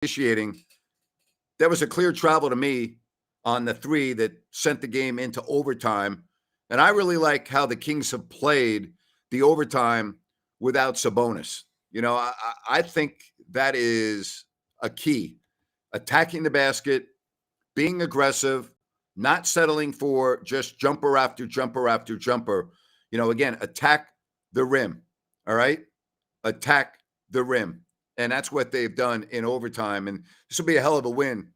officiating, there was a clear travel to me on the three that sent the game into overtime. And I really like how the Kings have played the overtime without Sabonis. I think that is a key. Attacking the basket, being aggressive, not settling for just jumper after jumper after jumper. Again, attack the rim. All right? Attack the rim. And that's what they've done in overtime. And this will be a hell of a win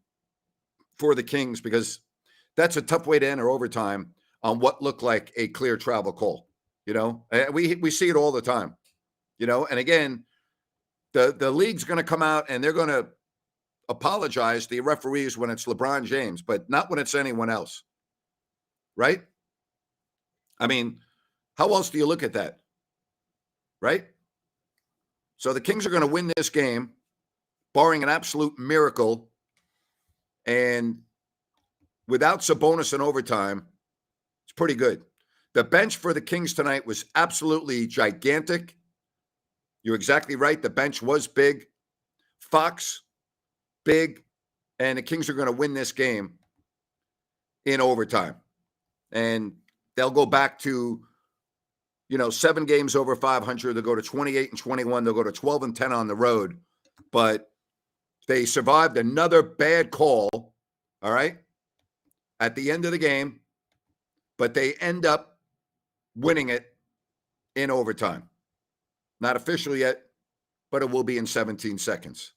for the Kings because that's a tough way to enter overtime on what looked like a clear travel call. We see it all the time. And again, the league's going to come out and they're going to apologize to the referees when it's LeBron James, but not when it's anyone else. Right? I mean, how else do you look at that? Right? So the Kings are going to win this game, barring an absolute miracle. And without Sabonis in overtime, it's pretty good. The bench for the Kings tonight was absolutely gigantic. You're exactly right. The bench was big. Fox, big. And the Kings are going to win this game in overtime. And they'll go back to 7 games over 500. They'll go to 28-21. They'll go to 12-10 on the road. But they survived another bad call, all right, at the end of the game. But they end up winning it in overtime. Not official yet, but it will be in 17 seconds.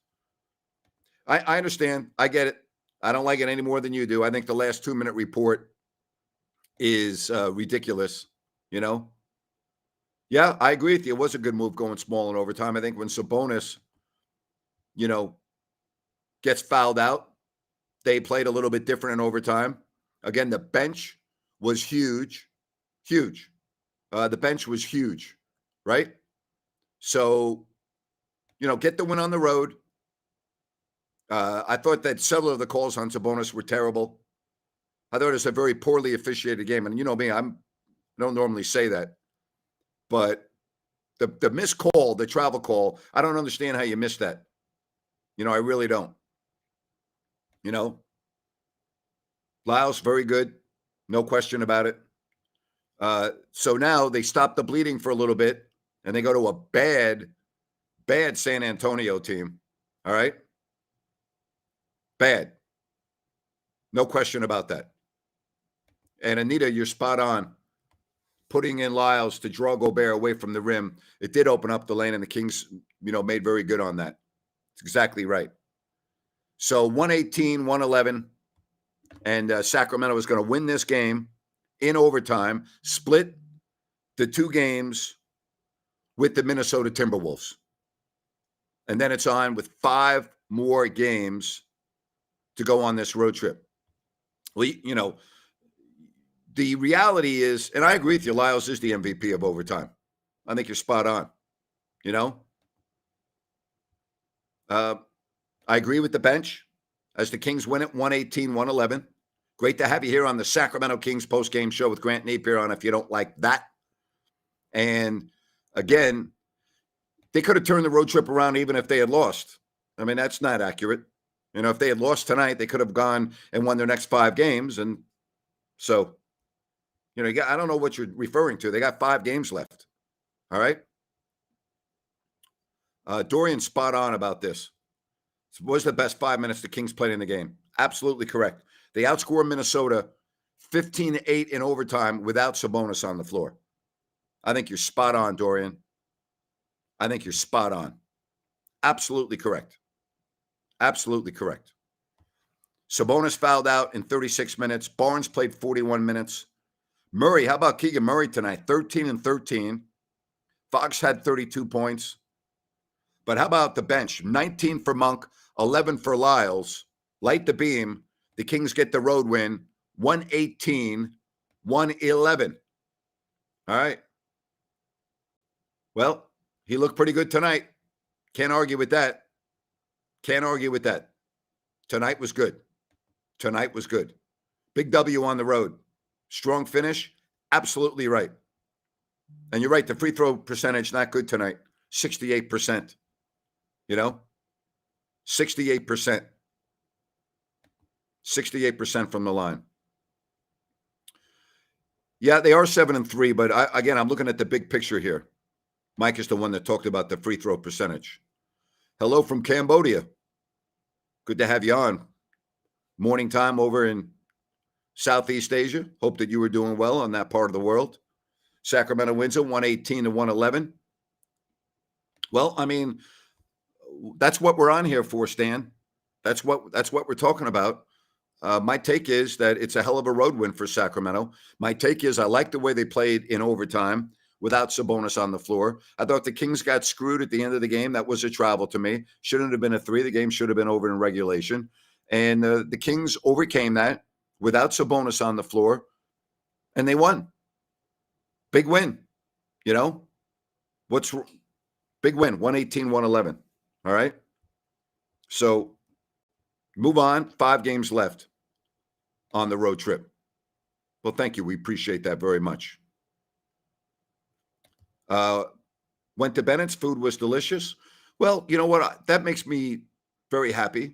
I understand. I get it. I don't like it any more than you do. I think the last 2-minute report is ridiculous, Yeah, I agree with you. It was a good move going small in overtime. I think when Sabonis, gets fouled out, they played a little bit different in overtime. Again, the bench was huge. The bench was huge, right? So, get the win on the road. I thought that several of the calls on Sabonis were terrible. I thought it was a very poorly officiated game. And you know me, I don't normally say that. But the missed call, the travel call, I don't understand how you missed that. I really don't. Lyles, very good. No question about it. So now they stop the bleeding for a little bit, and they go to a bad San Antonio team. All right? Bad. No question about that. And Anita, you're spot on. Putting in Lyles to draw Gobert away from the rim, it did open up the lane, and the Kings, made very good on that. It's exactly right. So 118-111, and Sacramento is going to win this game in overtime, split the 2 games with the Minnesota Timberwolves. And then it's on with 5 more games to go on this road trip. Well, the reality is, and I agree with you, Lyles is the MVP of overtime. I think you're spot on. I agree with the bench as the Kings win it 118-111. Great to have you here on the Sacramento Kings post-game show with Grant Napier on if you don't like that. And again, they could have turned the road trip around even if they had lost. I mean, that's not accurate. If they had lost tonight, they could have gone and won their next 5 games. And so, I don't know what you're referring to. They got 5 games left. All right. Dorian's spot on about this. It was the best 5 minutes the Kings played in the game. Absolutely correct. They outscored Minnesota 15-8 in overtime without Sabonis on the floor. I think you're spot on, Dorian. I think you're spot on. Absolutely correct. Absolutely correct. Sabonis fouled out in 36 minutes. Barnes played 41 minutes. Murray, how about Keegan Murray tonight? 13-13. Fox had 32 points. But how about the bench? 19 for Monk, 11 for Lyles. Light the beam. The Kings get the road win, 118-111. All right. Well, he looked pretty good tonight. Can't argue with that. Can't argue with that. Tonight was good. Tonight was good. Big W on the road. Strong finish. Absolutely right. And you're right. The free throw percentage, not good tonight. 68%. 68%. 68% from the line. Yeah, they are 7-3, but I'm looking at the big picture here. Mike is the one that talked about the free throw percentage. Hello from Cambodia. Good to have you on. Morning time over in Southeast Asia. Hope that you were doing well on that part of the world. Sacramento wins it 118-111. Well, I mean, that's what we're on here for, Stan. That's what we're talking about. My take is that it's a hell of a road win for Sacramento. My take is I like the way they played in overtime without Sabonis on the floor. I thought the Kings got screwed at the end of the game. That was a travel to me. Shouldn't have been a 3. The game should have been over in regulation. And the Kings overcame that without Sabonis on the floor, and they won. Big win, you know? Big win, 118-111, all right? So move on, 5 games left on the road trip. Well, thank you. We appreciate that very much. Went to Bennett's. Food was delicious. Well, you know what? That makes me very happy.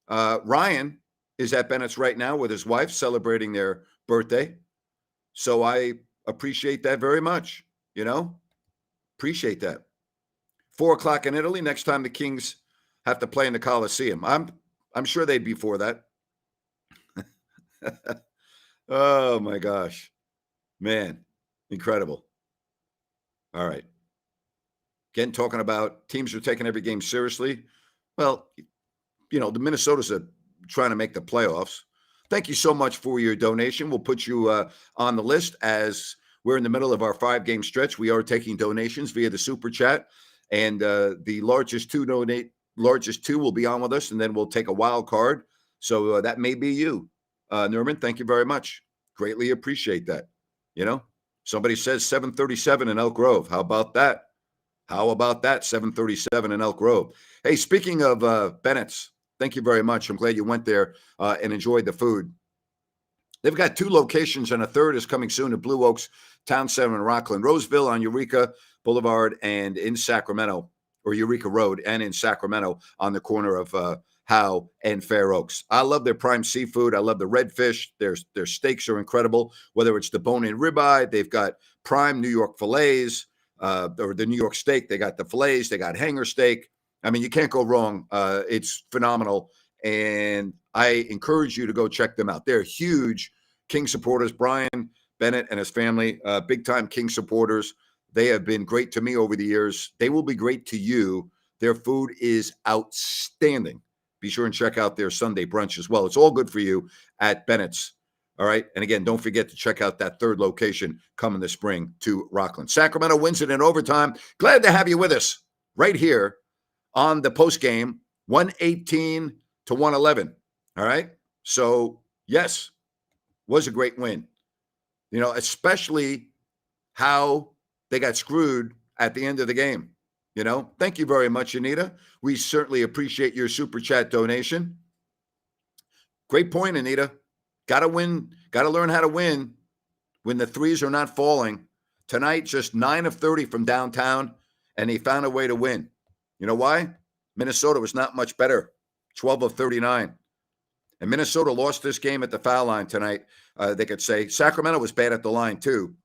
Ryan is at Bennett's right now with his wife celebrating their birthday. So I appreciate that very much, you know? Appreciate that. 4:00 in Italy. Next time the Kings have to play in the Coliseum. I'm sure they'd be for that. Oh, my gosh. Man, incredible. All right. Again, talking about teams are taking every game seriously. Well, you know, the Minnesota's trying to make the playoffs. Thank you so much for your donation. We'll put you on the list as we're in the middle of our 5-game stretch. We are taking donations via the Super Chat, and the largest two will be on with us, and then we'll take a wild card. So that may be you. Norman, thank you very much. Greatly appreciate that. You know, somebody says 737 in Elk Grove. How about that? 737 in Elk Grove. Hey, speaking of Bennett's, thank you very much. I'm glad you went there and enjoyed the food. They've got 2 locations, and a third is coming soon at Blue Oaks Town Center in Rockland, Roseville on Eureka Boulevard, and in Sacramento, or Eureka Road, and in Sacramento on the corner of Howe and Fair Oaks. I love their prime seafood. I love the redfish. Their steaks are incredible, whether it's the bone-in ribeye. They've got prime New York fillets, or the New York steak. They got the fillets. They got hanger steak. I mean, you can't go wrong. It's phenomenal. And I encourage you to go check them out. They're huge King supporters. Brian Bennett and his family, big-time King supporters. They have been great to me over the years. They will be great to you. Their food is outstanding. Be sure and check out their Sunday brunch as well. It's all good for you at Bennett's. All right. And again, don't forget to check out that third location coming this spring to Rockland. Sacramento wins it in overtime. Glad to have you with us right here on the post game, 118-111. All right. So, yes, was a great win. You know, especially how they got screwed at the end of the game. You know, thank you very much, Anita. We certainly appreciate your Super Chat donation. Great point, Anita. Got to win. Got to learn how to win when the threes are not falling. Tonight, just 9 of 30 from downtown, and he found a way to win. You know why? Minnesota was not much better, 12 of 39. And Minnesota lost this game at the foul line tonight, they could say. Sacramento was bad at the line, too.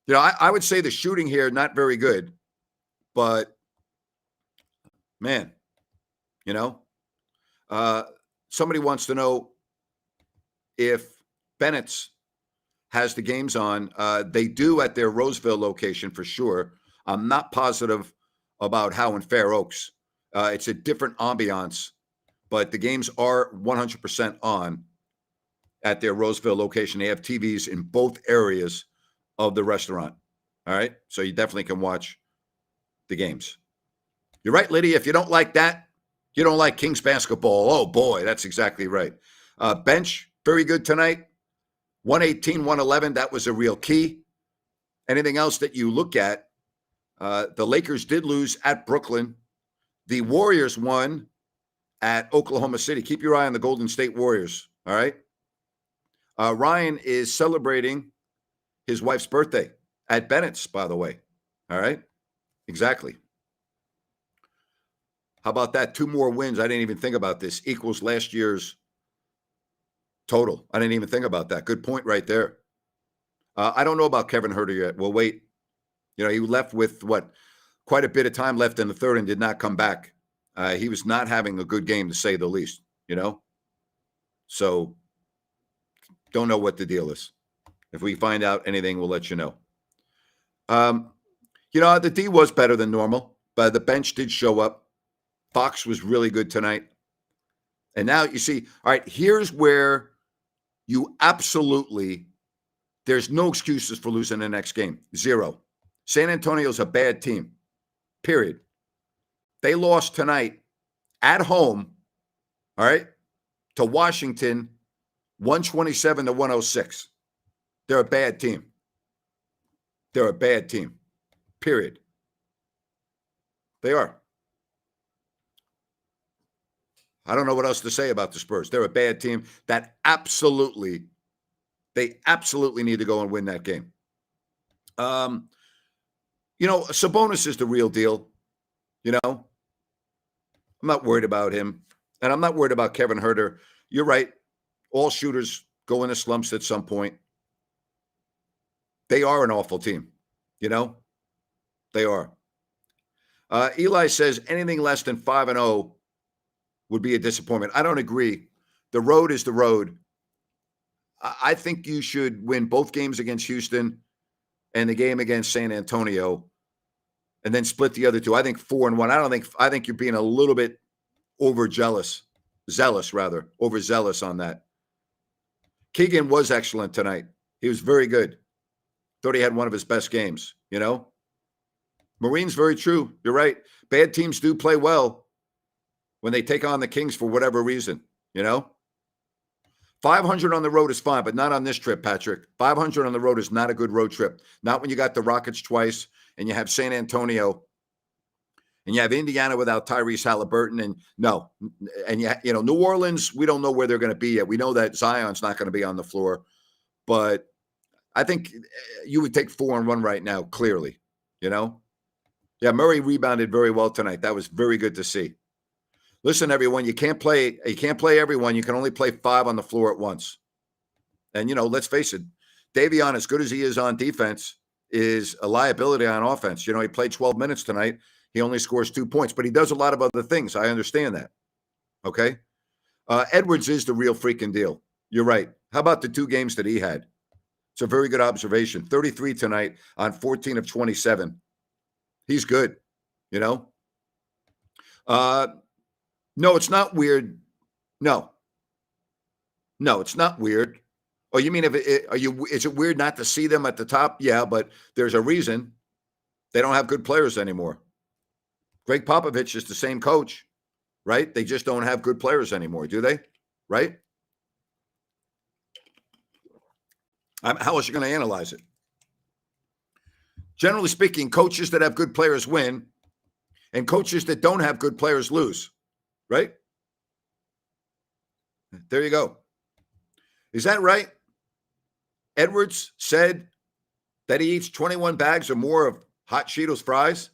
You know, I would say the shooting here, not very good. But, man, you know, somebody wants to know if Bennett's has the games on. They do at their Roseville location for sure. I'm not positive about how in Fair Oaks. It's a different ambiance, but the games are 100% on at their Roseville location. They have TVs in both areas of the restaurant. All right. So you definitely can watch the games. You're right, Lydia. If you don't like that, you don't like Kings basketball. Oh, boy, that's exactly right. Bench, very good tonight. 118-111, that was a real key. Anything else that you look at? The Lakers did lose at Brooklyn. The Warriors won at Oklahoma City. Keep your eye on the Golden State Warriors, all right? Ryan is celebrating his wife's birthday at Bennett's, by the way, all right? Exactly. How about that? 2 more wins. I didn't even think about this. Equals last year's total. I didn't even think about that. Good point right there. I don't know about Kevin Huerter yet. We'll wait. He left with quite a bit of time left in the third and did not come back. He was not having a good game, to say the least. So don't know what the deal is. If we find out anything, we'll let you know. The D was better than normal, but the bench did show up. Fox was really good tonight. And now you see, all right, here's where you absolutely, there's no excuses for losing the next game. Zero. San Antonio's a bad team, period. They lost tonight at home, all right, to Washington, 127-106. They're a bad team. They're a bad team, period. They are. I don't know what else to say about the Spurs. They're a bad team that they absolutely need to go and win that game. Sabonis is the real deal. I'm not worried about him. And I'm not worried about Kevin Huerter. You're right. All shooters go into slumps at some point. They are an awful team. They are. Eli says anything less than 5-0 would be a disappointment. I don't agree. The road is the road. I think you should win both games against Houston and the game against San Antonio and then split the other two. I think 4-1. I think you're being a little bit overzealous on that. Keegan was excellent tonight. He was very good. Thought he had one of his best games, Marine's very true. You're right. Bad teams do play well when they take on the Kings for whatever reason, 500 on the road is fine, but not on this trip, Patrick. 500 on the road is not a good road trip. Not when you got the Rockets twice and you have San Antonio and you have Indiana without Tyrese Halliburton. And New Orleans, we don't know where they're going to be yet. We know that Zion's not going to be on the floor, but I think you would take 4-1 right now, clearly, Yeah, Murray rebounded very well tonight. That was very good to see. Listen, everyone, you can't play everyone. You can only play 5 on the floor at once. And, let's face it, Davion, as good as he is on defense, is a liability on offense. He played 12 minutes tonight. He only scores 2 points, but he does a lot of other things. I understand that. Okay? Edwards is the real freaking deal. You're right. How about the 2 games that he had? It's a very good observation. 33 tonight on 14 of 27. He's good, No, it's not weird. No, it's not weird. Oh, you mean is it weird not to see them at the top? Yeah, but there's a reason. They don't have good players anymore. Greg Popovich is the same coach, right? They just don't have good players anymore, do they? Right? How else are you going to analyze it? Generally speaking, coaches that have good players win, and coaches that don't have good players lose, right? There you go. Is that right? Edwards said that he eats 21 bags or more of hot Cheetos fries.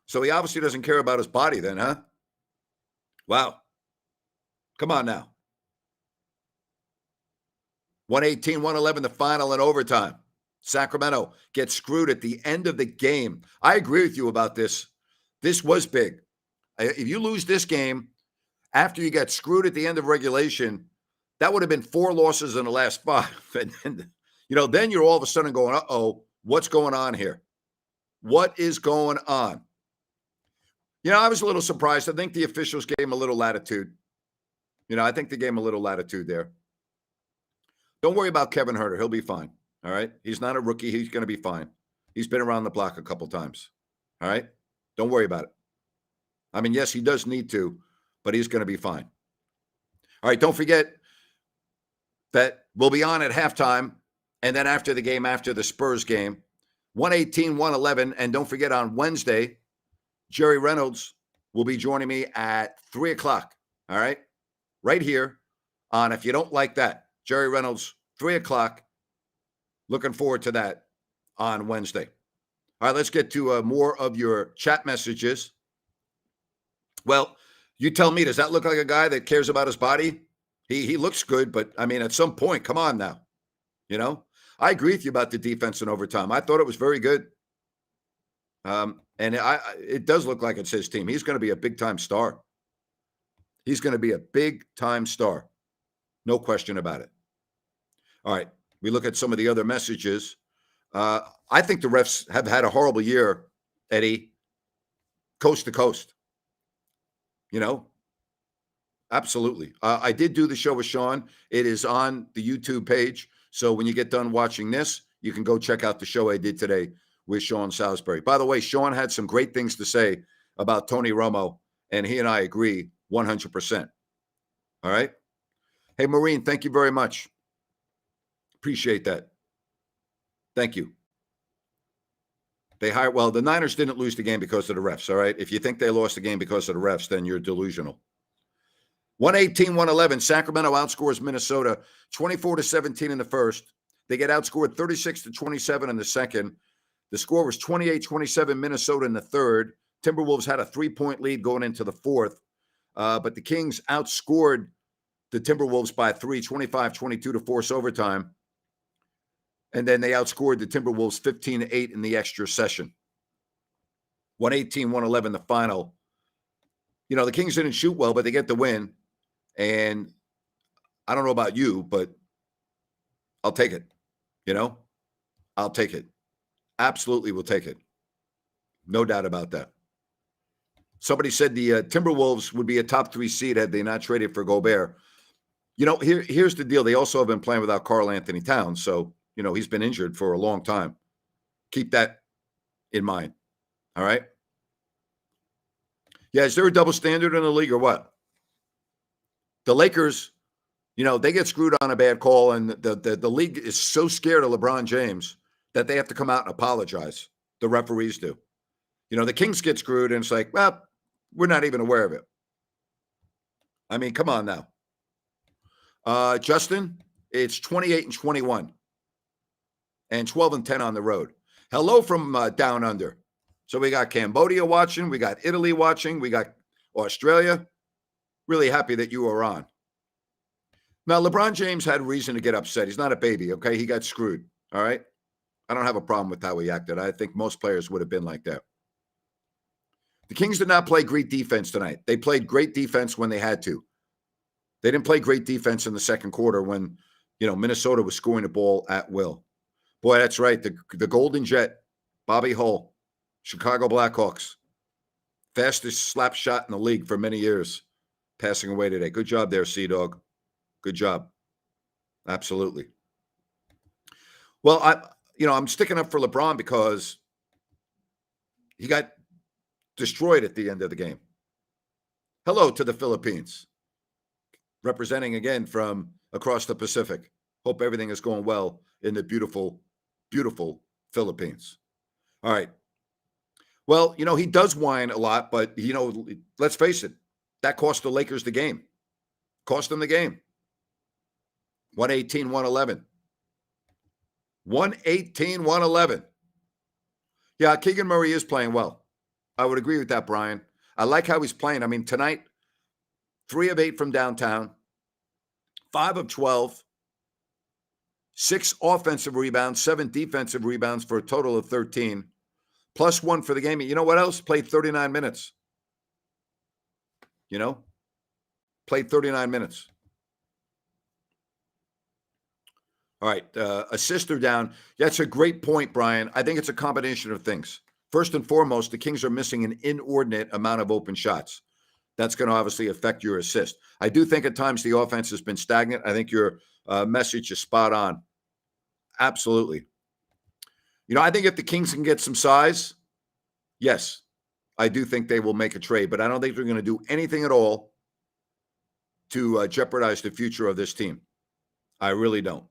So he obviously doesn't care about his body then, huh? Wow. Come on now. 118-111, the final in overtime. Sacramento gets screwed at the end of the game. I agree with you about this. This was big. If you lose this game after you got screwed at the end of regulation, that would have been 4 losses in the last 5. And then you're all of a sudden going, uh-oh, what's going on here? What is going on? I was a little surprised. I think the officials gave him a little latitude. I think they gave him a little latitude there. Don't worry about Kevin Huerter. He'll be fine. All right. He's not a rookie. He's going to be fine. He's been around the block a couple times. All right. Don't worry about it. I mean, yes, he does need to, but he's going to be fine. All right. Don't forget that we'll be on at halftime. And then after the game, after the Spurs game, 118-111. And don't forget on Wednesday, Jerry Reynolds will be joining me at 3:00. All right. Right here on If You Don't Like That. Jerry Reynolds, 3:00. Looking forward to that on Wednesday. All right, let's get to more of your chat messages. Well, you tell me, does that look like a guy that cares about his body? He looks good, but I mean, at some point, come on now. You know, I agree with you about the defense in overtime. I thought it was very good. And it does look like it's his team. He's going to be a big time star. He's going to be a big time star. No question about it. All right. We look at some of the other messages. I think the refs have had a horrible year, Eddie, coast to coast. You know, absolutely. I did do the show with Sean. It is on the YouTube page. So when you get done watching this, you can go check out the show I did today with Sean Salisbury. By the way, Sean had some great things to say about Tony Romo, and he and I agree 100%. All right. Hey, Maureen, thank you very much. Appreciate that. Thank you. Well, the Niners didn't lose the game because of the refs, all right? If you think they lost the game because of the refs, then you're delusional. 118-111, Sacramento outscores Minnesota 24-17 in the first. They get outscored 36-27 in the second. The score was 28-27 Minnesota in the third. Timberwolves had a 3-point lead going into the fourth, but the Kings outscored the Timberwolves by 3, 25-22 to force overtime. And then they outscored the Timberwolves 15-8 in the extra session. 118-111 the final. You know, the Kings didn't shoot well, but they get the win. And I don't know about you, but I'll take it. You know, I'll take it. Absolutely will take it. No doubt about that. Somebody said the Timberwolves would be a top 3 seed had they not traded for Gobert. You know, here's the deal. They also have been playing without Karl Anthony Towns. So, you know, he's been injured for a long time. Keep that in mind. All right. Yeah. Is there a double standard in the league or what? The Lakers, you know, they get screwed on a bad call, and the league is so scared of LeBron James that they have to come out and apologize. The referees do. You know, the Kings get screwed, and it's like, well, we're not even aware of it. I mean, come on now. Justin, it's 28-21 and 12-10 on the road. Hello from down under. So we got Cambodia watching. We got Italy watching. We got Australia. Really happy that you are on. Now, LeBron James had reason to get upset. He's not a baby, okay? He got screwed, all right? I don't have a problem with how he acted. I think most players would have been like that. The Kings did not play great defense tonight. They played great defense when they had to. They didn't play great defense in the second quarter when, you know, Minnesota was scoring the ball at will. Boy, that's right. The Golden Jet, Bobby Hull, Chicago Blackhawks, fastest slap shot in the league for many years, passing away today. Good job there, Sea-Dog. Good job. Absolutely. Well, I'm sticking up for LeBron because he got destroyed at the end of the game. Hello to the Philippines. Representing again from across the Pacific. Hope everything is going well in the beautiful, beautiful Philippines. All right. Well, you know, he does whine a lot, but, you know, let's face it. That cost the Lakers the game. Cost them the game. 118-111. 118-111. Yeah, Keegan Murray is playing well. I would agree with that, Brian. I like how he's playing. I mean, tonight, 3 of 8 from downtown, 5 of 12, 6 offensive rebounds, 7 defensive rebounds for a total of 13, plus 1 for the game. You know what else? Played 39 minutes. You know, played 39 minutes. All right, assists are down. That's a great point, Brian. I think it's a combination of things. First and foremost, the Kings are missing an inordinate amount of open shots. That's going to obviously affect your assist. I do think at times the offense has been stagnant. I think your message is spot on. Absolutely. You know, I think if the Kings can get some size, yes, I do think they will make a trade, but I don't think they're going to do anything at all to jeopardize the future of this team. I really don't.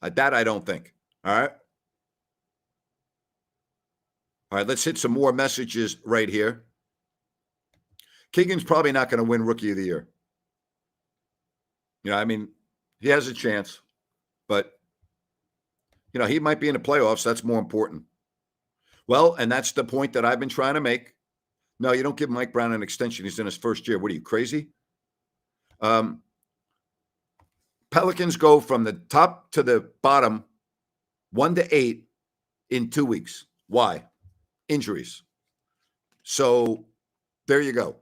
That I don't think. All right. All right, let's hit some more messages right here. Keegan's probably not going to win Rookie of the Year. You know, I mean, he has a chance, but, you know, he might be in the playoffs. That's more important. Well, and that's the point that I've been trying to make. No, you don't give Mike Brown an extension. He's in his first year. What are you, crazy? Pelicans go from the top to the bottom, 1 to 8 in 2 weeks. Why? Injuries. So there you go.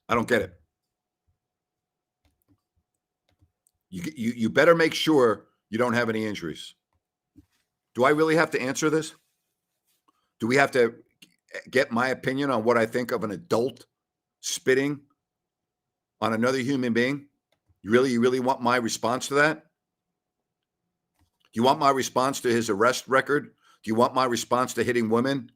I don't get it. You better make sure you don't have any injuries. Do I really have to answer this? Do we have to get my opinion on what I think of an adult spitting on another human being? You really want my response to that? Do you want my response to his arrest record? Do you want my response to hitting women?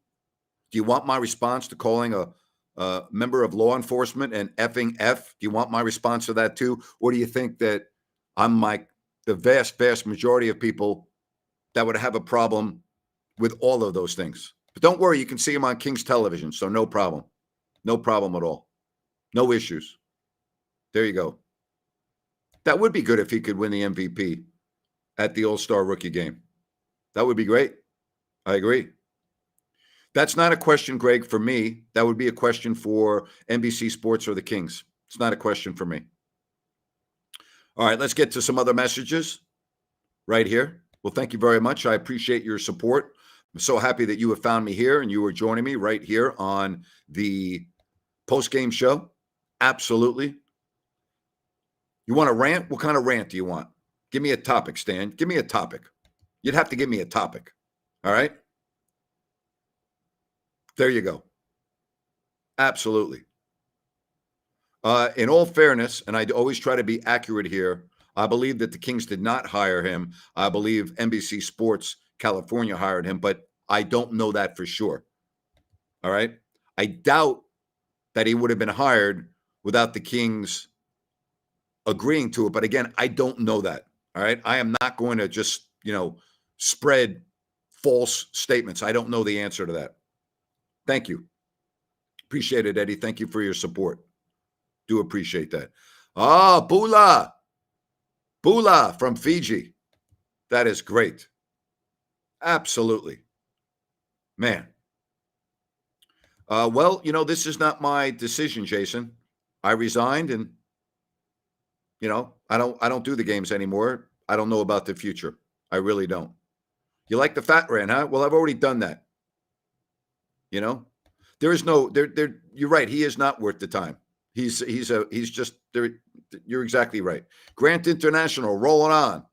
Do you want my response to calling a member of law enforcement an effing F? Do you want my response to that too? Or do you think that I'm like the vast majority of people that would have a problem with all of those things? But don't worry, you can see him on Kings television, so no problem. No problem at all. No issues. There you go. That would be good if he could win the MVP at the All-Star Rookie game. That would be great. I agree. That's not a question, Greg, for me. That would be a question for NBC Sports or the Kings. It's not a question for me. All right, let's get to some other messages right here. Well, thank you very much. I appreciate your support. I'm so happy that you have found me here and you are joining me right here on the post-game show. Absolutely. You want a rant? What kind of rant do you want? Give me a topic, Stan. Give me a topic. You'd have to give me a topic. All right? There you go. Absolutely. In all fairness, and I always try to be accurate here, I believe that the Kings did not hire him. I believe NBC Sports California hired him, but I don't know that for sure. All right? I doubt that he would have been hired without the Kings agreeing to it. But again, I don't know that. All right? I am not going to just, spread false statements. I don't know the answer to that. Thank you. Appreciate it, Eddie. Thank you for your support. Do appreciate that. Bula. Bula from Fiji. That is great. Absolutely. Man. Well, this is not my decision, Jason. I resigned and, I don't do the games anymore. I don't know about the future. I really don't. You like the fat rant, huh? Well, I've already done that. There is no, you're right. He is not worth the time. He's just there. You're exactly right. Grant International rolling on.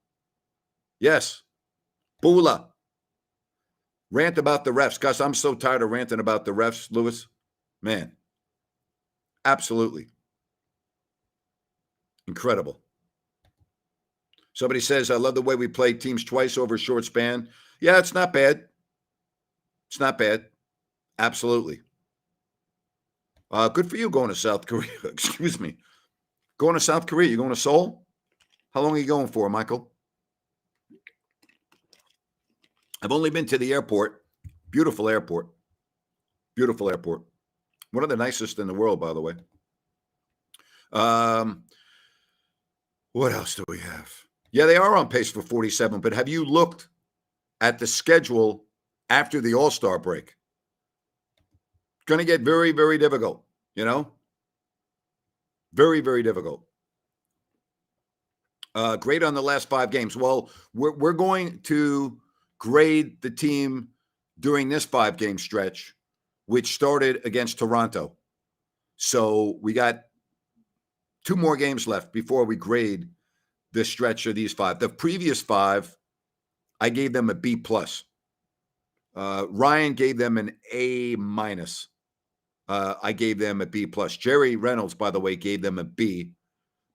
Yes. Bula. Rant about the refs. Gus, I'm so tired of ranting about the refs, Lewis. Man. Absolutely. Incredible. Somebody says, I love the way we played teams twice over a short span. Yeah, it's not bad. It's not bad. Absolutely. Good for you going to South Korea. Excuse me. Going to South Korea. You going to Seoul? How long are you going for, Michael? I've only been to the airport. Beautiful airport. Beautiful airport. One of the nicest in the world, by the way. What else do we have? Yeah, they are on pace for 47, but have you looked at the schedule after the All-Star break? It's going to get very, very difficult, Very, very difficult. Grade on the last 5 games. Well, we're going to grade the team during this 5-game stretch, which started against Toronto. So we got 2 more games left before we grade this stretch of these 5. The previous 5, I gave them a B+. Ryan gave them an A-. I gave them a B+. Jerry Reynolds, by the way, gave them a B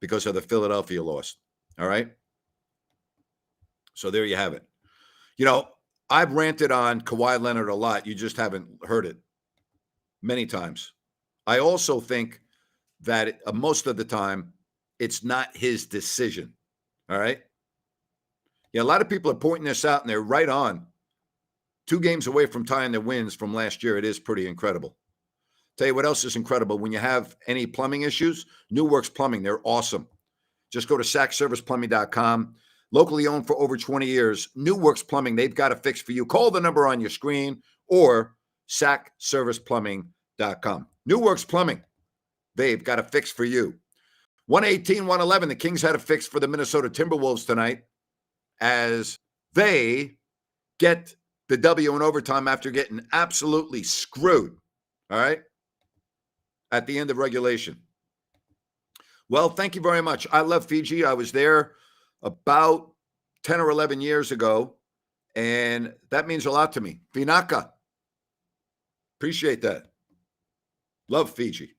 because of the Philadelphia loss. All right? So there you have it. I've ranted on Kawhi Leonard a lot. You just haven't heard it many times. I also think that most of the time, it's not his decision. All right? Yeah, a lot of people are pointing this out, and they're right on. 2 games away from tying their wins from last year. It is pretty incredible. Tell you what else is incredible. When you have any plumbing issues, New Works Plumbing, they're awesome. Just go to sackserviceplumbing.com. Locally owned for over 20 years. New Works Plumbing, they've got a fix for you. Call the number on your screen or sackserviceplumbing.com. New Works Plumbing, they've got a fix for you. 118-111, the Kings had a fix for the Minnesota Timberwolves tonight as they get the W in overtime after getting absolutely screwed, all right, at the end of regulation. Well, thank you very much. I love Fiji. I was there about 10 or 11 years ago, and that means a lot to me. Vinaka. Appreciate that. Love Fiji.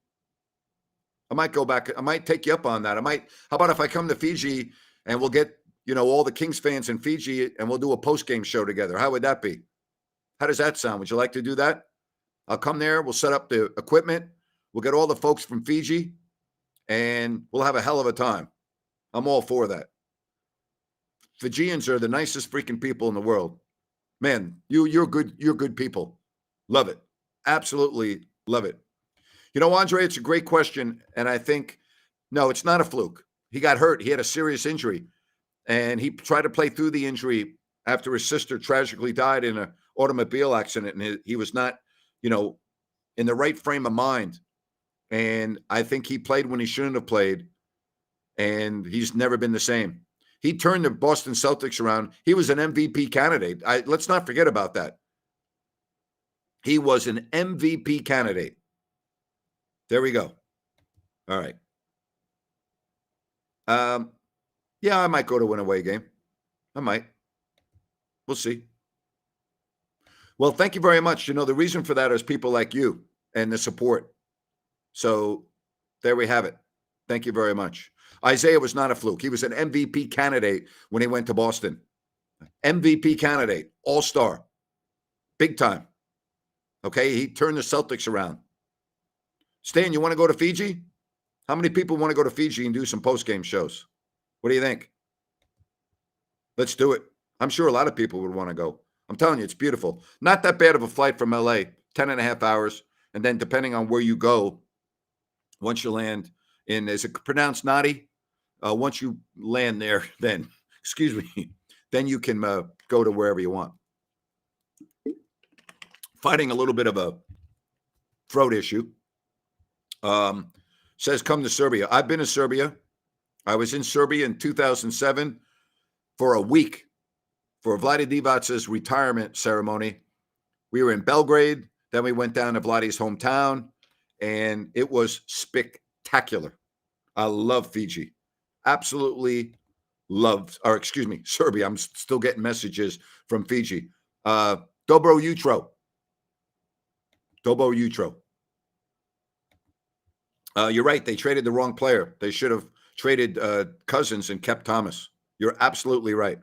I might go back. I might take you up on that. How about if I come to Fiji and we'll get, all the Kings fans in Fiji and we'll do a post-game show together. How would that be? How does that sound? Would you like to do that? I'll come there. We'll set up the equipment. We'll get all the folks from Fiji and we'll have a hell of a time. I'm all for that. Fijians are the nicest freaking people in the world. Man, you're good people. Love it. Absolutely love it. Andre, it's a great question. And I think, no, it's not a fluke. He got hurt. He had a serious injury. And he tried to play through the injury after his sister tragically died in an automobile accident. And he was not, in the right frame of mind. And I think he played when he shouldn't have played. And he's never been the same. He turned the Boston Celtics around. He was an MVP candidate. Let's not forget about that. He was an MVP candidate. There we go. All right. Yeah, I might go to an away game. I might. We'll see. Well, thank you very much. The reason for that is people like you and the support. So there we have it. Thank you very much. Isaiah was not a fluke. He was an MVP candidate when he went to Boston. MVP candidate, all-star, big time. Okay, he turned the Celtics around. Stan, you want to go to Fiji? How many people want to go to Fiji and do some post-game shows? What do you think? Let's do it. I'm sure a lot of people would want to go. I'm telling you, it's beautiful. Not that bad of a flight from LA, 10 and a half hours. And then depending on where you go, once you land in, is it pronounced Nadi? Once you land there, then, then you can go to wherever you want. Fighting a little bit of a throat issue. Says, come to Serbia. I've been to Serbia. I was in Serbia in 2007 for a week for Vlade Divac's retirement ceremony. We were in Belgrade. Then we went down to Vlade's hometown, and it was spectacular. I love Fiji. Absolutely Serbia. I'm still getting messages from Fiji. Dobro Jutro. You're right. They traded the wrong player. They should have traded Cousins and kept Thomas. You're absolutely right.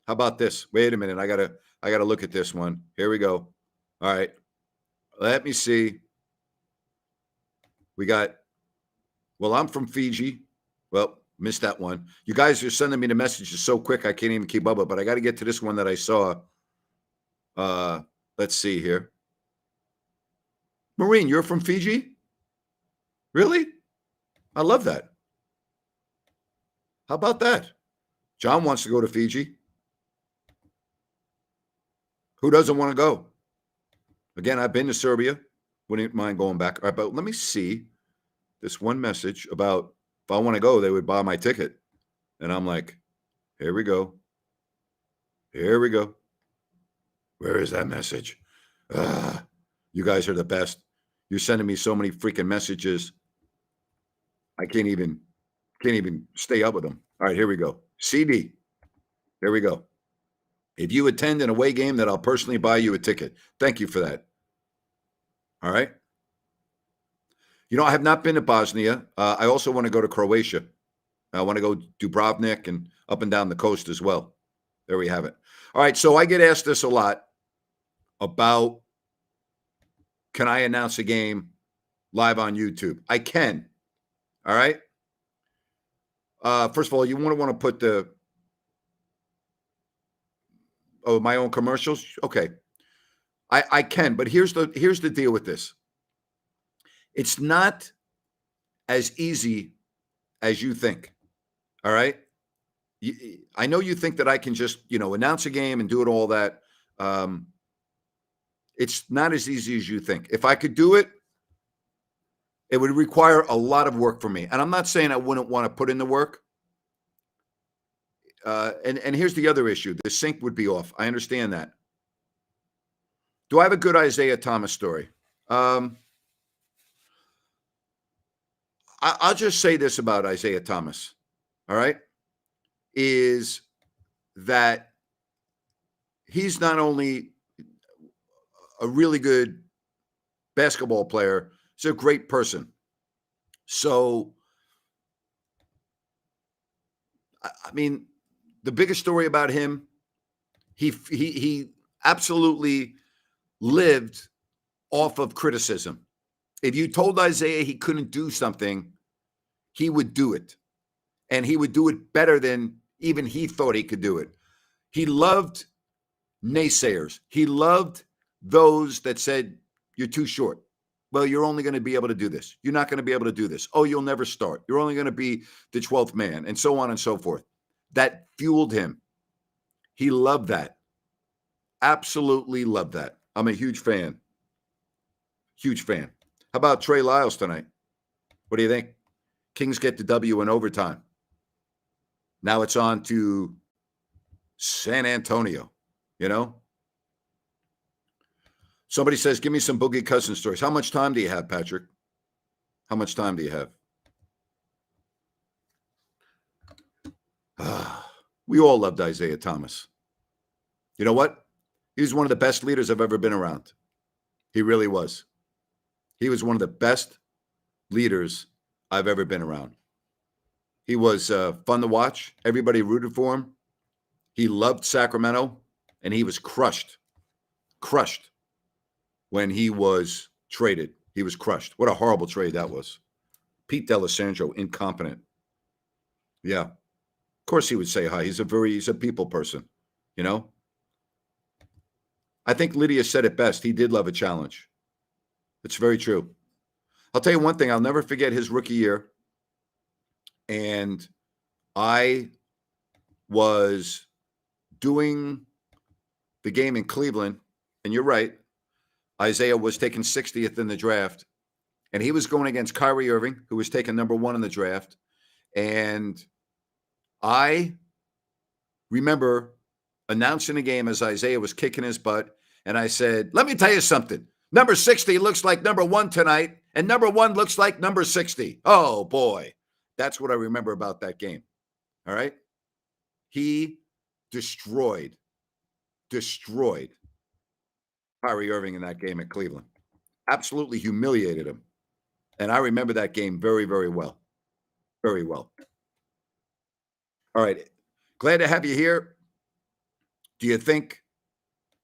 How about this? Wait a minute. I gotta look at this one. Here we go. All right. Let me see. I'm from Fiji. Well, missed that one. You guys are sending me the messages so quick I can't even keep up with it, but I got to get to this one that I saw. Let's see here. Maureen, you're from Fiji? Really? I love that. How about that? John wants to go to Fiji. Who doesn't want to go? Again, I've been to Serbia. Wouldn't mind going back. All right, but let me see this one message about if I want to go, they would buy my ticket. And I'm like, here we go. Here we go. Where is that message? You guys are the best. You're sending me so many freaking messages. I can't even stay up with them. All right, here we go. CD. There we go. If you attend an away game, then I'll personally buy you a ticket. Thank you for that. All right. I have not been to Bosnia. I also want to go to Croatia. I want to go Dubrovnik and up and down the coast as well. There we have it. All right. So I get asked this a lot about, can I announce a game live on YouTube? I can. All right. First of all, you want to put my own commercials? Okay. I can, but here's the deal with this. It's not as easy as you think. All right. I know you think that I can just, announce a game and do it all that. It's not as easy as you think. If I could do it, it would require a lot of work for me. And I'm not saying I wouldn't want to put in the work. And here's the other issue. The sync would be off. I understand that. Do I have a good Isaiah Thomas story? I'll just say this about Isaiah Thomas, all right, is that he's not only a really good basketball player, he's a great person. So, I mean, the biggest story about him, he absolutely lived off of criticism. If you told Isaiah he couldn't do something, he would do it. And he would do it better than even he thought he could do it. He loved naysayers. He loved those that said, you're too short. Well, you're only going to be able to do this. You're not going to be able to do this. Oh, you'll never start. You're only going to be the 12th man, and so on and so forth. That fueled him. He loved that. Absolutely loved that. I'm a huge fan. Huge fan. How about Trey Lyles tonight? What do you think? Kings get the W in overtime. Now it's on to San Antonio, you know? Somebody says, give me some Boogie Cousins stories. How much time do you have, Patrick? How much time do you have? We all loved Isaiah Thomas. You know what? He was one of the best leaders I've ever been around. He really was. He was one of the best leaders I've ever been around. He was fun to watch. Everybody rooted for him. He loved Sacramento, and he was crushed when he was traded. He was crushed. What a horrible trade that was. Pete D'Alessandro, incompetent. Yeah. Of course he would say hi. He's a people person, you know? I think Lydia said it best. He did love a challenge. It's very true. I'll tell you one thing. I'll never forget his rookie year. And I was doing the game in Cleveland, and you're right. Isaiah was taken 60th in the draft, and he was going against Kyrie Irving, who was taken number 1 in the draft. And I remember announcing the game as Isaiah was kicking his butt, and I said, let me tell you something. Number 60 looks like number 1 tonight, and number 1 looks like number 60. Oh, boy. That's what I remember about that game. All right? He destroyed Kyrie Irving in that game at Cleveland. Absolutely humiliated him. And I remember that game very, very well. Very well. All right. Glad to have you here. Do you think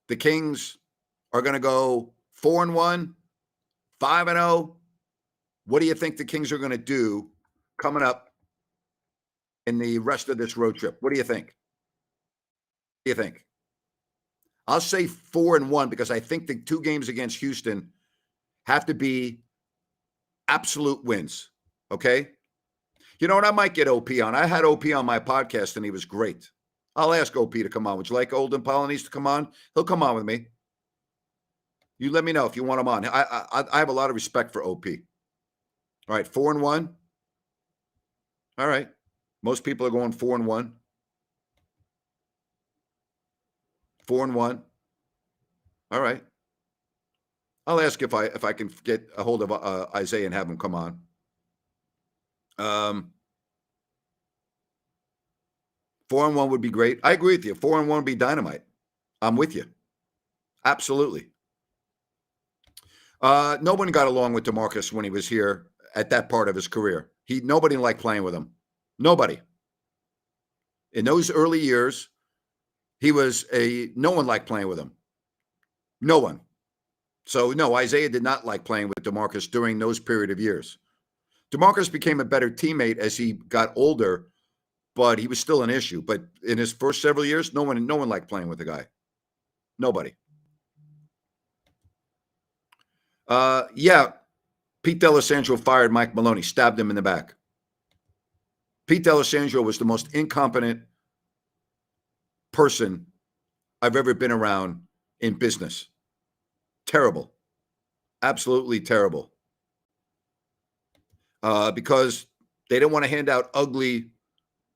the Kings are going to go 4-1, 5-0? What do you think the Kings are going to do coming up in the rest of this road trip? What do you think? What do you think? I'll say 4-1 because I think the 2 games against Houston have to be absolute wins. Okay? You know what? I might get OP on. I had OP on my podcast and he was great. I'll ask OP to come on. Would you like Olden Polonese to come on? He'll come on with me. You let me know if you want him on. I have a lot of respect for OP. All right, 4-1. All right. Most people are going 4-1. 4-1. All right. I'll ask if I can get a hold of Isaiah and have him come on. 4-1 would be great. I agree with you. 4-1 would be dynamite. I'm with you. Absolutely. No one got along with Demarcus when he was here at that part of his career. Nobody liked playing with him. Nobody. In those early years, no one liked playing with him. No one. So, no, Isaiah did not like playing with Demarcus during those period of years. Demarcus became a better teammate as he got older, but he was still an issue. But in his first several years, no one liked playing with the guy. Nobody. Yeah, Pete D'Alessandro fired Mike Maloney, stabbed him in the back. Pete D'Alessandro was the most incompetent person I've ever been around in business. Terrible. Absolutely terrible. Because they didn't want to hand out ugly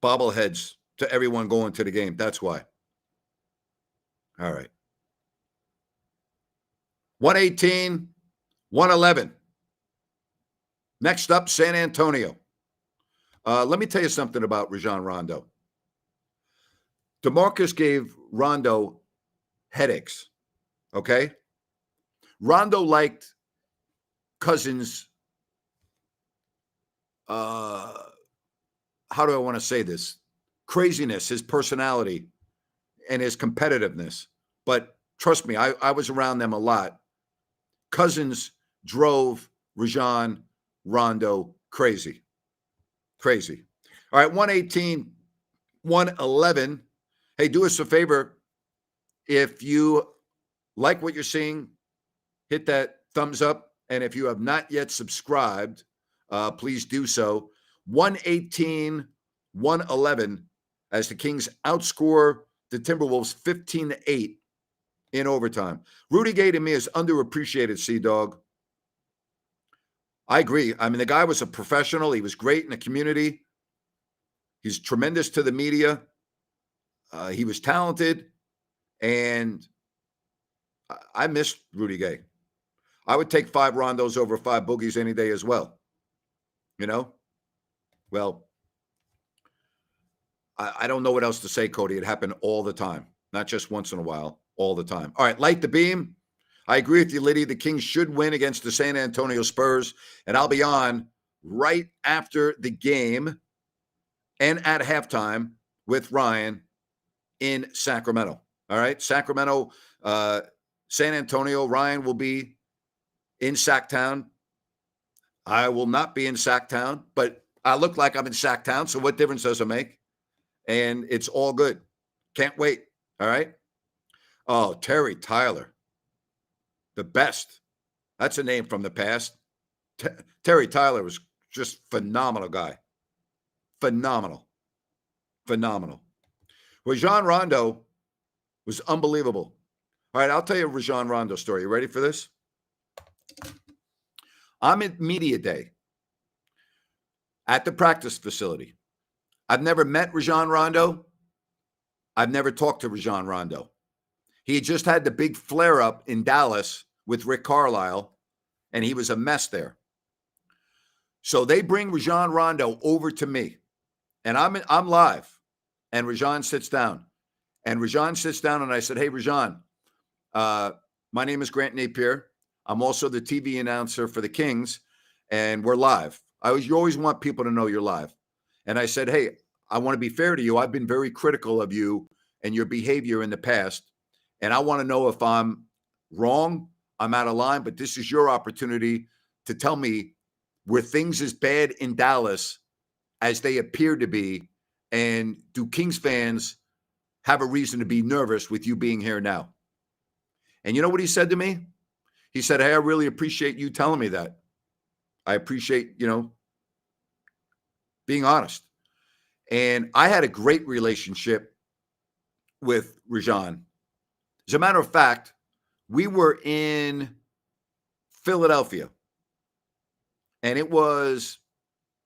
bobbleheads to everyone going to the game. That's why. All right. 118, 111. Next up, San Antonio. Let me tell you something about Rajon Rondo. Demarcus gave Rondo headaches, okay? Rondo liked Cousins. How do I want to say this? Craziness, his personality, and his competitiveness. But trust me, I was around them a lot. Cousins drove Rajon Rondo crazy. Crazy. All right, 118, 111. Hey, do us a favor. If you like what you're seeing, hit that thumbs up. And if you have not yet subscribed, please do so. 118, 111 as the Kings outscore the Timberwolves 15-8 in overtime. Rudy Gay to me is underappreciated, Sea-Dog. I agree. I mean, the guy was a professional. He was great in the community. He's tremendous to the media. He was talented. And I miss Rudy Gay. I would take 5 Rondos over 5 Boogies any day as well. You know? Well, I don't know what else to say, Cody. It happened all the time, not just once in a while, all the time. All right, light the beam. I agree with you, Liddy. The Kings should win against the San Antonio Spurs, and I'll be on right after the game and at halftime with Ryan in Sacramento. All right, Sacramento, San Antonio. Ryan will be in Sacktown. I will not be in Sacktown, but I look like I'm in Sacktown, so what difference does it make? And it's all good. Can't wait. All right. Oh, Terry Tyler. The best. That's a name from the past. Terry Tyler was just phenomenal guy. Phenomenal. Phenomenal. Rajon Rondo was unbelievable. All right, I'll tell you a Rajon Rondo story. You ready for this? I'm at media day at the practice facility. I've never met Rajon Rondo. I've never talked to Rajon Rondo. He just had the big flare-up in Dallas with Rick Carlisle, and he was a mess there. So they bring Rajon Rondo over to me, and I'm live, and Rajon sits down. And Rajon sits down, and I said, hey, Rajon, my name is Grant Napier. I'm also the TV announcer for the Kings, and we're live. You always want people to know you're live. And I said, hey, I want to be fair to you. I've been very critical of you and your behavior in the past. And I want to know if I'm wrong, I'm out of line, but this is your opportunity to tell me, were things as bad in Dallas as they appear to be? And do Kings fans have a reason to be nervous with you being here now? And you know what he said to me? He said, hey, I really appreciate you telling me that. I appreciate, being honest. And I had a great relationship with Rajon. As a matter of fact, we were in Philadelphia, and it was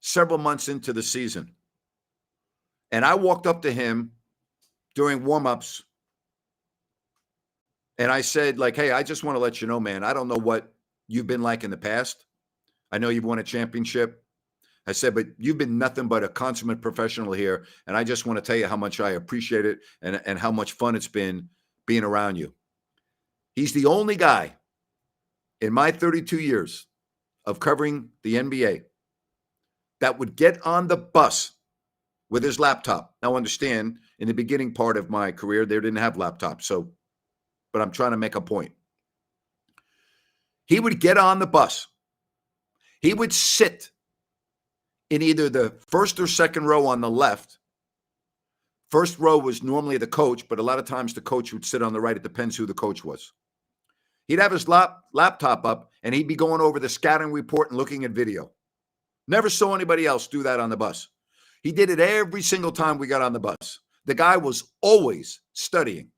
several months into the season. And I walked up to him during warm-ups, and I said, hey, I just want to let you know, man, I don't know what you've been like in the past. I know you've won a championship. I said, but you've been nothing but a consummate professional here, and I just want to tell you how much I appreciate it and how much fun it's been being around you. He's the only guy in my 32 years of covering the NBA that would get on the bus with his laptop. Now, understand, in the beginning part of my career, they didn't have laptops, but I'm trying to make a point. He would get on the bus. He would sit in either the first or second row on the left. First row was normally the coach, but a lot of times the coach would sit on the right. It depends who the coach was. He'd have his laptop up, and he'd be going over the scouting report and looking at video. Never saw anybody else do that on the bus. He did it every single time we got on the bus. The guy was always studying.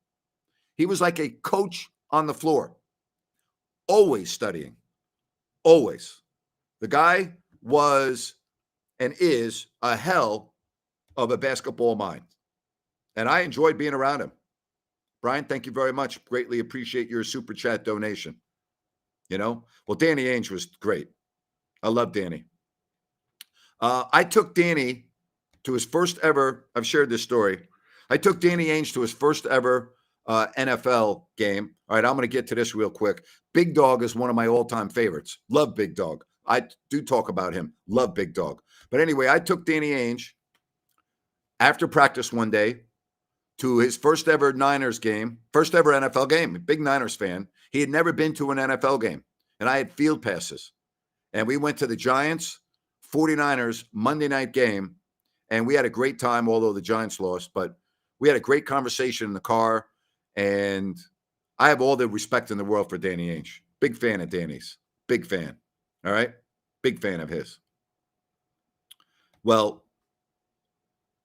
He was like a coach on the floor. always studying, always. The guy was and is a hell of a basketball mind. And I enjoyed being around him. Brian, thank you very much. Greatly appreciate your super chat donation. Well, Danny Ainge was great. I love Danny. I took Danny to his first ever, I've shared this story. I took Danny Ainge to his first ever NFL game. All right, I'm going to get to this real quick. Big Dog is one of my all-time favorites. Love Big Dog. I do talk about him. Love Big Dog. But anyway, I took Danny Ainge after practice one day to his first ever Niners game, first ever NFL game. Big Niners fan. He had never been to an NFL game, and I had field passes. And we went to the Giants 49ers Monday night game, and we had a great time, although the Giants lost. But we had a great conversation in the car, and I have all the respect in the world for Danny Ainge. Big fan of Danny's. Big fan. All right? Big fan of his. Well,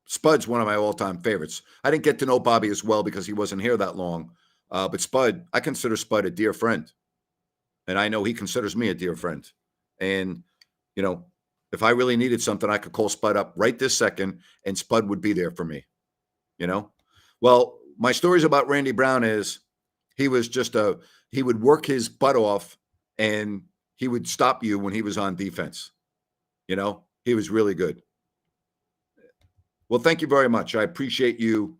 Spud's one of my all-time favorites. I didn't get to know Bobby as well because he wasn't here that long. But Spud, I consider Spud a dear friend. And I know he considers me a dear friend. And, if I really needed something, I could call Spud up right this second, and Spud would be there for me. Well, my stories about Randy Brown is he was he would work his butt off, and he would stop you when he was on defense. He was really good. Well, thank you very much. I appreciate you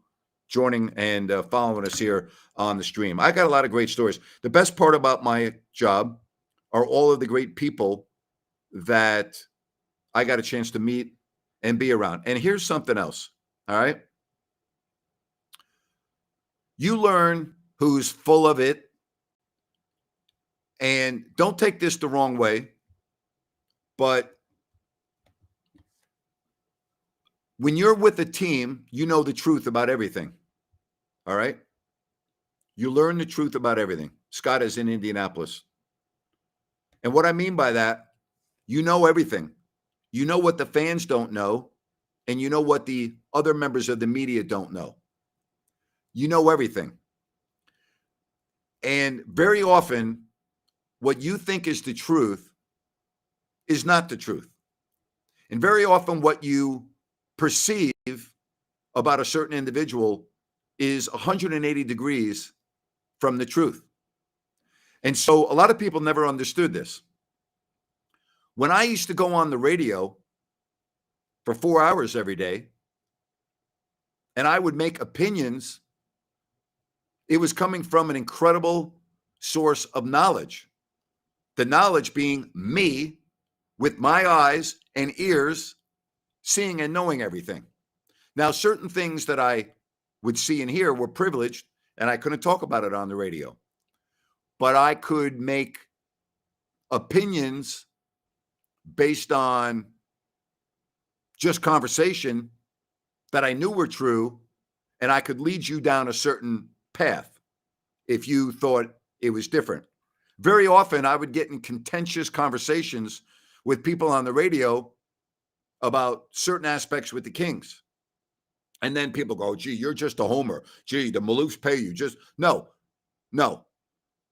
joining and following us here on the stream. I got a lot of great stories. The best part about my job are all of the great people that I got a chance to meet and be around. And here's something else. All right. You learn who's full of it. And don't take this the wrong way, but when you're with a team, you know the truth about everything. All right. You learn the truth about everything. Scott is in Indianapolis. And what I mean by that, you know everything. You know what the fans don't know, and you know what the other members of the media don't know. You know everything. And very often, what you think is the truth is not the truth. And very often, what you perceive about a certain individual is 180 degrees from the truth. And so a lot of people never understood this. When I used to go on the radio for 4 hours every day, and I would make opinions, it was coming from an incredible source of knowledge. The knowledge being me with my eyes and ears, seeing and knowing everything. Now, certain things that I would see and hear were privileged, and I couldn't talk about it on the radio. But I could make opinions based on just conversation that I knew were true, and I could lead you down a certain path if you thought it was different. Very often, I would get in contentious conversations with people on the radio about certain aspects with the Kings. And then people go, gee, you're just a homer. Gee, the Maloofs pay you. No,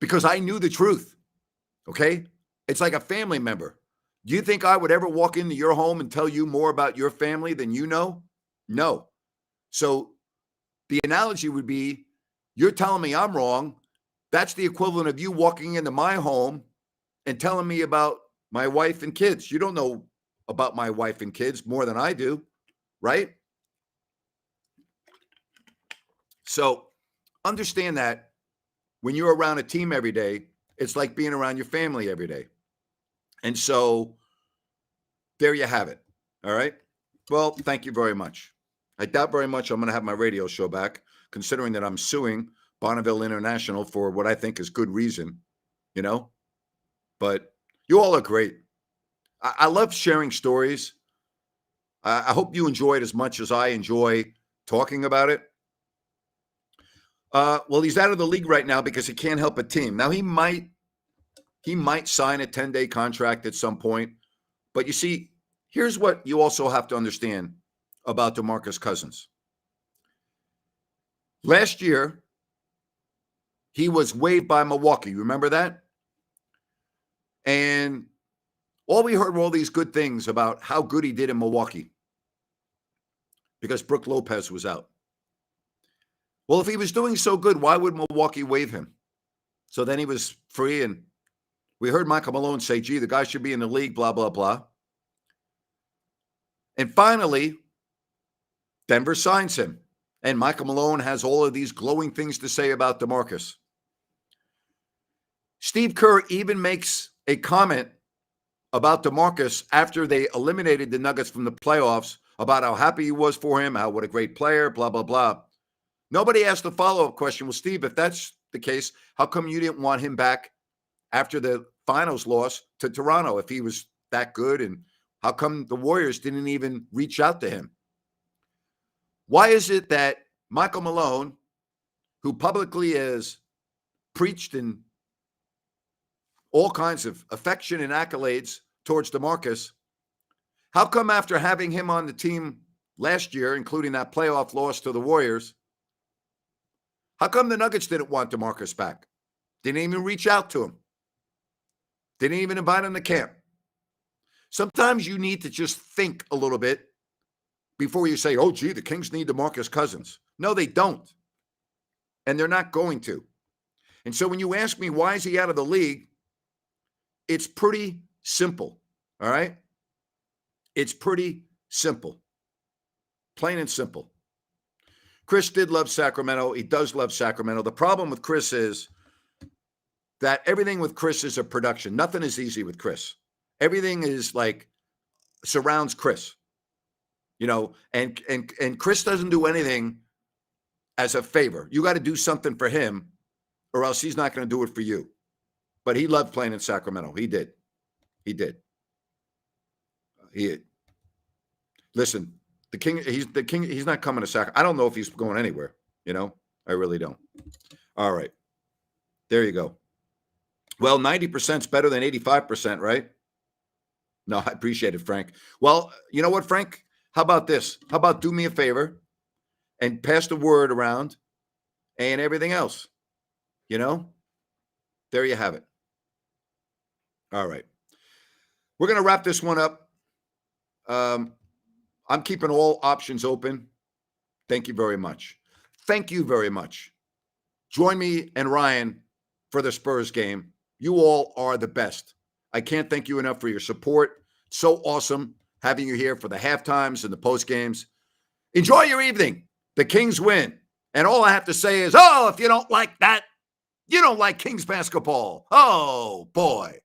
because I knew the truth, okay? It's like a family member. Do you think I would ever walk into your home and tell you more about your family than you know? No. So the analogy would be, you're telling me I'm wrong. That's the equivalent of you walking into my home and telling me about my wife and kids. You don't know about my wife and kids more than I do, right? So understand that when you're around a team every day, it's like being around your family every day. And so there you have it. All right. Well, thank you very much. I doubt very much I'm going to have my radio show back, considering that I'm suing Bonneville International for what I think is good reason, but you all are great. I love sharing stories. I hope you enjoy it as much as I enjoy talking about it. Well, he's out of the league right now because he can't help a team. Now he might sign a 10-day contract at some point, but you see, here's what you also have to understand about Demarcus Cousins. Last year, he was waived by Milwaukee. Remember that? And all we heard were all these good things about how good he did in Milwaukee because Brook Lopez was out. Well, if he was doing so good, why would Milwaukee waive him? So then he was free, and we heard Michael Malone say, gee, the guy should be in the league, blah, blah, blah. And finally, Denver signs him. And Michael Malone has all of these glowing things to say about Demarcus. Steve Kerr even makes a comment about Demarcus after they eliminated the Nuggets from the playoffs about how happy he was for him, what a great player, blah, blah, blah. Nobody asked the follow-up question, well, Steve, if that's the case, how come you didn't want him back after the finals loss to Toronto if he was that good? And how come the Warriors didn't even reach out to him? Why is it that Michael Malone, who publicly has preached in all kinds of affection and accolades towards DeMarcus, how come after having him on the team last year, including that playoff loss to the Warriors, how come the Nuggets didn't want DeMarcus back? Didn't even reach out to him. Didn't even invite him to camp. Sometimes you need to just think a little bit before you say, oh, gee, the Kings need Demarcus Cousins. No, they don't. And they're not going to. And so when you ask me, why is he out of the league? It's pretty simple, all right? It's pretty simple. Plain and simple. Chris did love Sacramento. He does love Sacramento. The problem with Chris is that everything with Chris is a production. Nothing is easy with Chris. Everything is like surrounds Chris. You know, and Chris doesn't do anything as a favor. You got to do something for him or else he's not going to do it for you. But he loved playing in Sacramento. He did. He did. Listen, the king, he's not coming to Sacramento. I don't know if he's going anywhere, you know? I really don't. All right. There you go. Well, 90% is better than 85%, right? No, I appreciate it, Frank. Well, you know what, Frank? How about this? How about do me a favor and pass the word around and everything else? You know? There you have it. All right. We're going to wrap this one up. I'm keeping all options open. Thank you very much. Thank you very much. Join me and Ryan for the Spurs game. You all are the best. I can't thank you enough for your support. So awesome having you here for the halftimes and the post games. Enjoy your evening. The Kings win. And all I have to say is, oh, if you don't like that, you don't like Kings basketball. Oh, boy.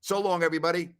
So long, everybody.